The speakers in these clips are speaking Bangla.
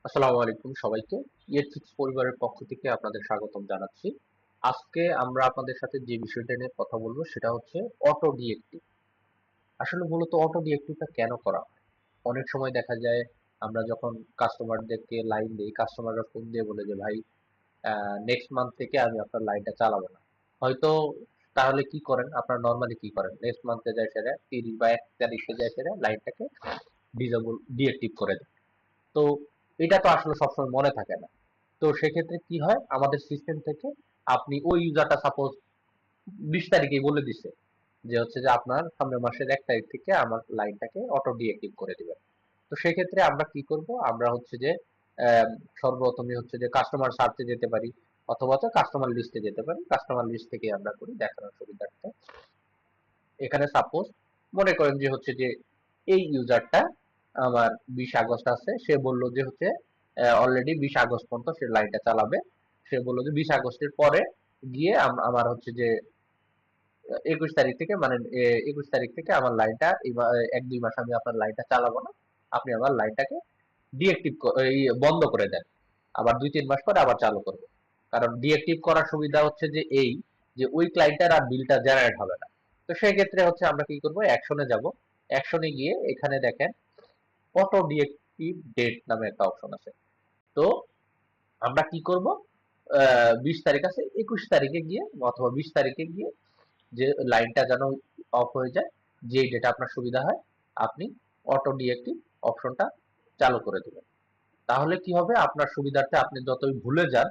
আসসালামু আলাইকুম সবাইকে। ইয়েটফিক্স পরিবারের পক্ষ থেকে আপনাদের স্বাগতম জানাচ্ছি। আজকে আমরা আপনাদের সাথে যে বিষয়টা নিয়ে কথা বলবো সেটা হচ্ছে অটো ডিএক্টিভ। আসলে মূলত অটো ডিএক্টিভটা কেন করা হয়? অনেক সময় দেখা যায় আমরা যখন কাস্টমারদেরকে লাইন দেই, কাস্টমাররা ফোন দিয়ে বলে যে ভাই নেক্সট মান্থ থেকে আমি আপনার লাইনটা চালাবো না। হয়তো তাহলে কি করেন? আপনারা নরমালি কি করেন? নেক্সট মান্থে যায় সেটা 30 বা 1 তারিখে যায় সেটা লাইনটাকে ডিএক্টিভ করে দেন। তো এটা তো আসলে সবসময় মনে থাকে না। তো সেক্ষেত্রে কি হয় আমাদের সিস্টেম থেকে আপনি ওই ইউজারটা সাপোজ 20 তারিখে বলে দিছে যে হচ্ছে যে আপনার সামনের মাসের 1 তারিখ থেকে আমার লাইনটাকে অটো ডিঅ্যাক্টিভ করে দিবেন। তো সেক্ষেত্রে আমরা কি করব? আমরা হচ্ছে যে আহ, সর্বপ্রথমে হচ্ছে যে কাস্টমার সার্চে যেতে পারি অথবা কাস্টমার লিস্টে যেতে পারি। কাস্টমার লিস্ট থেকে আমরা করি দেখানোর সুবিধার্থে। এখানে সাপোজ মনে করেন যে হচ্ছে যে এই ইউজারটা আমার 20 আগস্ট আছে, সে বলল যে হচ্ছে অলরেডি 20 আগস্ট পর্যন্ত সে লাইনটা চালাবে। সে বললো যে 20 আগস্টের পরে গিয়ে আমার হচ্ছে যে 21 তারিখ থেকে মানে 21 তারিখ থেকে আমার লাইনটা 1-2 মাস আমি আপনার লাইনটা চালাবো না, আপনি আমার লাইনটাকে ডিএক্টিভ বন্ধ করে দেন, আবার 2-3 মাস পরে আবার চালু করবো। কারণ ডিএক্টিভ করার সুবিধা হচ্ছে যে এই যে ওই ক্লায়েন্টের আর বিলটা জেনারেট হবে না। তো সেই ক্ষেত্রে হচ্ছে আমরা কি করবো, অ্যাকশনে যাব। অ্যাকশনে গিয়ে এখানে দেখেন অটো ডিএক্টিভ ডেট নামে একটা অপশন আছে। তো আমরা কি করব, 20 তারিখ আছে, 21 তারিখে গিয়ে অথবা 20 তারিখে গিয়ে যে লাইনটা যেন অফ হয়ে যায়, যে ডেটা আপনার সুবিধা হয় আপনি অটো ডিএক্টিভ অপশনটা চালু করে দিবেন। তাহলে কি হবে, আপনার সুবিধার্থে আপনি যতই ভুলে যান,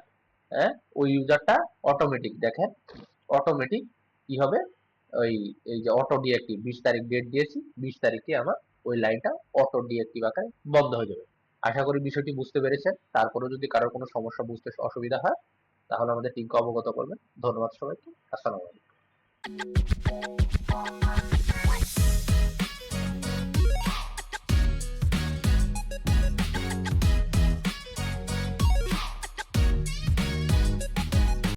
হ্যাঁ, ওই ইউজারটা অটোমেটিক দেখেন, অটোমেটিক কি হবে, ওই এই যে অটো ডিএক্টিভ 20 তারিখ ডেট দিয়েছি, 20 তারিখে আমার ওই লাইনটা অটো ডিএক্টিভ আকারে বন্ধ হয়ে যাবে। আশা করি বিষয়টি বুঝতে পেরেছেন। তারপরেও যদি কারোর কোনো সমস্যা বুঝতে অসুবিধা হয় তাহলে আমাদের টিমকে অবগত করবেন। ধন্যবাদ সবাইকে। আসসালামু আলাইকুম।